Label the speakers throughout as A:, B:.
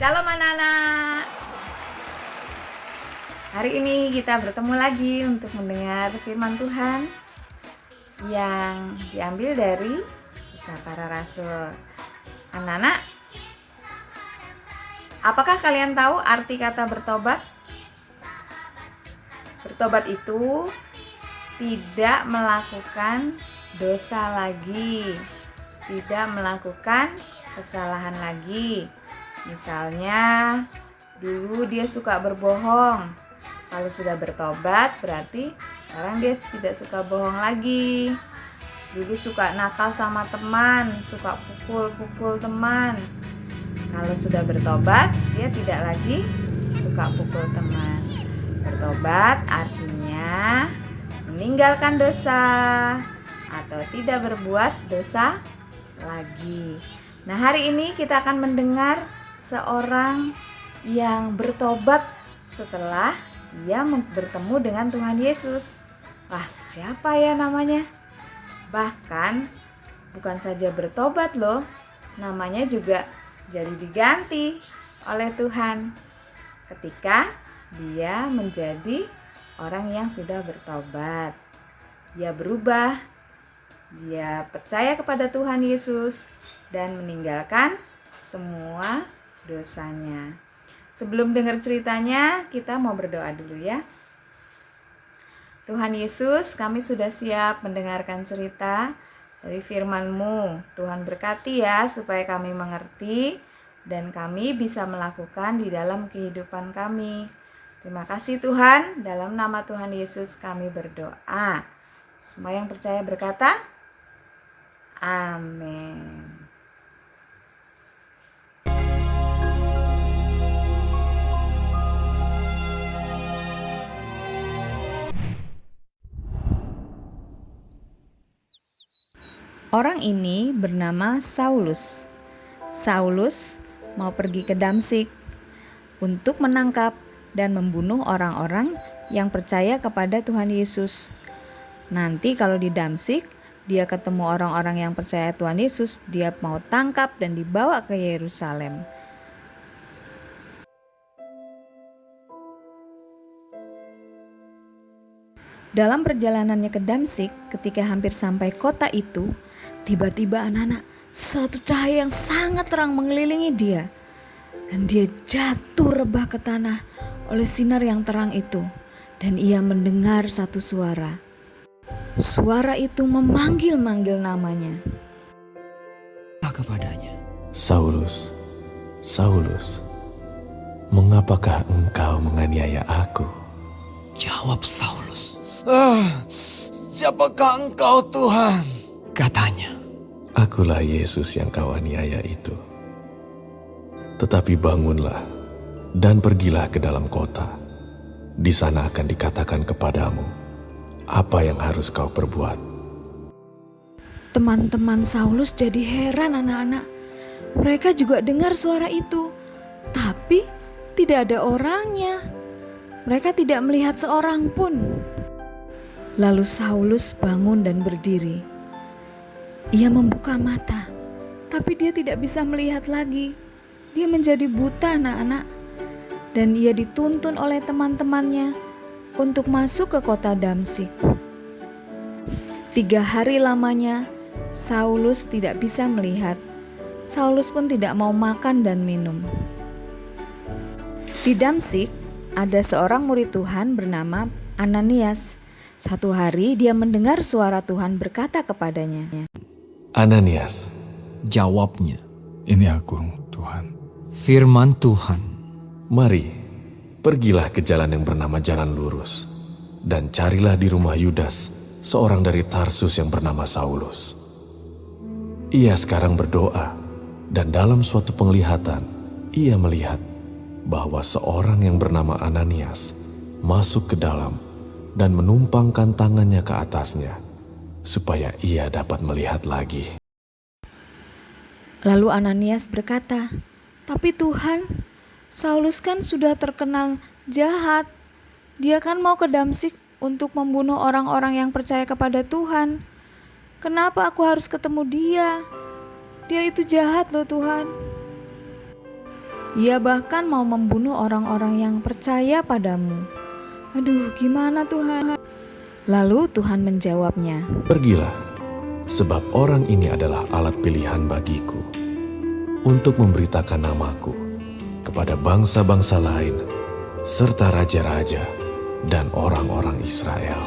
A: Shalom anak-anak. Hari ini kita bertemu lagi untuk mendengar firman Tuhan yang diambil dari Kisah Para Rasul. Anak-anak, apakah kalian tahu arti kata bertobat? Bertobat itu tidak melakukan dosa lagi, tidak melakukan kesalahan lagi. Misalnya, dulu dia suka berbohong. Kalau sudah bertobat, berarti sekarang dia tidak suka bohong lagi. Dulu suka nakal sama teman, suka pukul-pukul teman. Kalau sudah bertobat, dia tidak lagi suka pukul teman. Bertobat artinya meninggalkan dosa atau tidak berbuat dosa lagi. Nah, hari ini kita akan mendengar seorang yang bertobat setelah dia bertemu dengan Tuhan Yesus. Wah, siapa ya namanya? Bahkan bukan saja bertobat loh, namanya juga jadi diganti oleh Tuhan ketika dia menjadi orang yang sudah bertobat. Dia berubah, dia percaya kepada Tuhan Yesus dan meninggalkan semua dosanya. Sebelum dengar ceritanya, kita mau berdoa dulu ya. Tuhan Yesus, kami sudah siap mendengarkan cerita dari firman-Mu. Tuhan berkati ya, supaya kami mengerti dan kami bisa melakukan di dalam kehidupan kami. Terima kasih Tuhan, dalam nama Tuhan Yesus kami berdoa. Semua yang percaya berkata, amin. Orang ini bernama Saulus. Saulus mau pergi ke Damsyik untuk menangkap dan membunuh orang-orang yang percaya kepada Tuhan Yesus. Nanti kalau di Damsyik, dia ketemu orang-orang yang percaya Tuhan Yesus, dia mau tangkap dan dibawa ke Yerusalem. Dalam perjalanannya ke Damsyik, ketika hampir sampai kota itu, tiba-tiba anak-anak, satu cahaya yang sangat terang mengelilingi dia. Dan dia jatuh rebah ke tanah oleh sinar yang terang itu. Dan ia mendengar satu suara. Suara itu memanggil-manggil namanya.
B: Kepadanya,
C: Saulus, Saulus, mengapakah engkau menganiaya aku?
B: jawab Saulus.
D: Siapakah engkau Tuhan?
B: Katanya,
C: Akulah Yesus yang kau aniaya itu. Tetapi bangunlah dan pergilah ke dalam kota. Di sana akan dikatakan kepadamu apa yang harus kau perbuat.
A: Teman-teman Saulus jadi heran anak-anak. Mereka juga dengar suara itu, tapi tidak ada orangnya. Mereka tidak melihat seorang pun. Lalu Saulus bangun dan berdiri. Ia membuka mata, tapi dia tidak bisa melihat lagi. Dia menjadi buta anak-anak. Dan ia dituntun oleh teman-temannya untuk masuk ke kota Damsyik. 3 hari lamanya, Saulus tidak bisa melihat. Saulus pun tidak mau makan dan minum. Di Damsyik, ada seorang murid Tuhan bernama Ananias. Satu hari dia mendengar suara Tuhan berkata kepadanya,
C: Ananias,
B: jawabnya,
D: Ini aku, Tuhan.
B: firman Tuhan,
C: mari, pergilah ke jalan yang bernama Jalan Lurus, dan carilah di rumah Yudas, seorang dari Tarsus yang bernama Saulus. Ia sekarang berdoa, dan dalam suatu penglihatan, ia melihat bahwa seorang yang bernama Ananias masuk ke dalam dan menumpangkan tangannya ke atasnya, supaya ia dapat melihat lagi.
A: Lalu Ananias berkata, "Tapi Tuhan, Saulus kan sudah terkenal jahat. Dia kan mau ke Damsyik untuk membunuh orang-orang yang percaya kepada Tuhan. Kenapa aku harus ketemu dia? Dia itu jahat loh Tuhan." Ia bahkan mau membunuh orang-orang yang percaya padamu. Aduh, gimana Tuhan? Lalu Tuhan menjawabnya,
C: Pergilah, sebab orang ini adalah alat pilihan bagiku untuk memberitakan namaku kepada bangsa-bangsa lain serta raja-raja dan orang-orang Israel.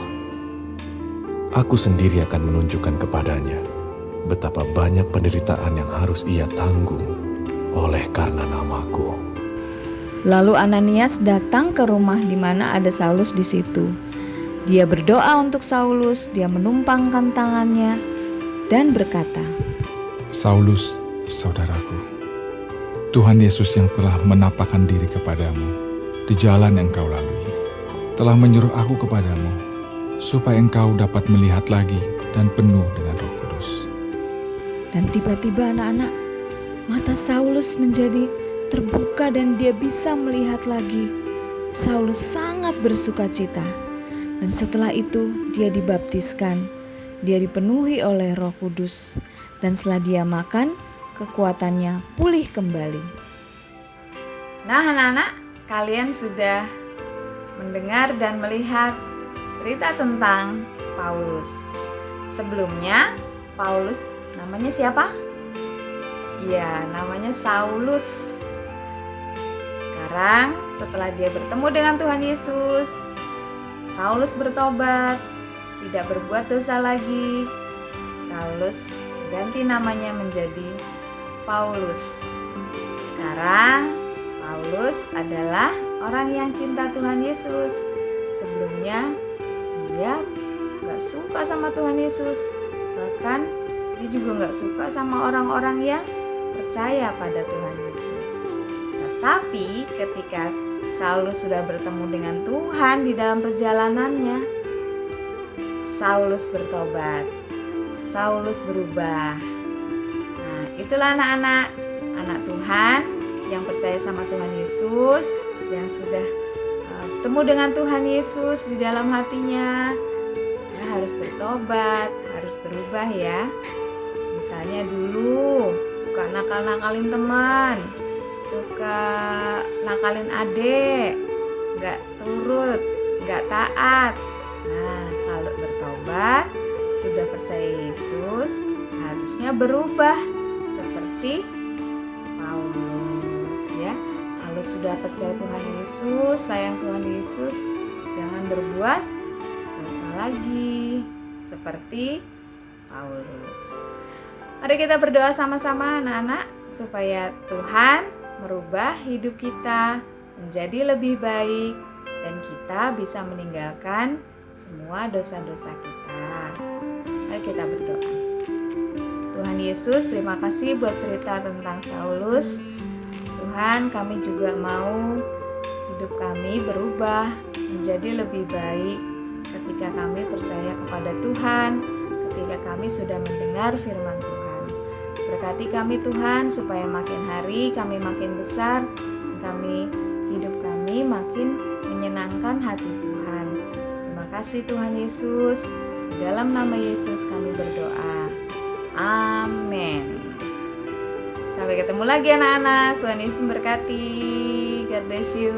C: Aku sendiri akan menunjukkan kepadanya betapa banyak penderitaan yang harus ia tanggung oleh karena namaku.
A: Lalu Ananias datang ke rumah di mana ada Saulus di situ. Dia berdoa untuk Saulus, dia menumpangkan tangannya dan berkata,
D: Saulus, saudaraku, Tuhan Yesus yang telah menampakkan diri kepadamu di jalan yang kau lalui, telah menyuruh aku kepadamu, supaya engkau dapat melihat lagi dan penuh dengan Roh Kudus.
A: Dan tiba-tiba anak-anak, mata Saulus menjadi terbuka dan dia bisa melihat lagi. Saulus sangat bersuka cita. Dan setelah itu dia dibaptiskan. Dia dipenuhi oleh Roh Kudus. Dan setelah dia makan, kekuatannya pulih kembali. Nah anak-anak, kalian sudah mendengar dan melihat cerita tentang Paulus. Sebelumnya Paulus namanya siapa? Iya, namanya Saulus. Sekarang setelah dia bertemu dengan Tuhan Yesus, Saulus bertobat, tidak berbuat dosa lagi. Saulus ganti namanya menjadi Paulus. Sekarang Paulus adalah orang yang cinta Tuhan Yesus. Sebelumnya dia gak suka sama Tuhan Yesus. Bahkan dia juga gak suka sama orang-orang yang percaya pada Tuhan Yesus. Tetapi ketika Saulus sudah bertemu dengan Tuhan di dalam perjalanannya, Saulus bertobat, Saulus berubah. Nah, itulah anak-anak, anak Tuhan yang percaya sama Tuhan Yesus, yang sudah bertemu dengan Tuhan Yesus di dalam hatinya, ya harus bertobat, harus berubah ya. Misalnya dulu suka nakal-nakalin teman, suka nakalin adik, gak turut, gak taat. Nah, kalau bertobat, sudah percaya Yesus, harusnya berubah seperti Paulus ya. Kalau sudah percaya Tuhan Yesus, sayang Tuhan Yesus, jangan berbuat dosa lagi seperti Paulus. Mari kita berdoa sama-sama anak-anak supaya Tuhan merubah hidup kita menjadi lebih baik dan kita bisa meninggalkan semua dosa-dosa kita. Mari kita berdoa. Tuhan Yesus, terima kasih buat cerita tentang Saulus. Tuhan, kami juga mau hidup kami berubah menjadi lebih baik ketika kami percaya kepada Tuhan, ketika kami sudah mendengar firman Tuhan. Berkati kami Tuhan supaya makin hari kami makin besar, hidup kami makin menyenangkan hati Tuhan. Terima kasih Tuhan Yesus. Di dalam nama Yesus kami berdoa. Amin. Sampai ketemu lagi anak-anak. Tuhan Yesus memberkati. God bless you.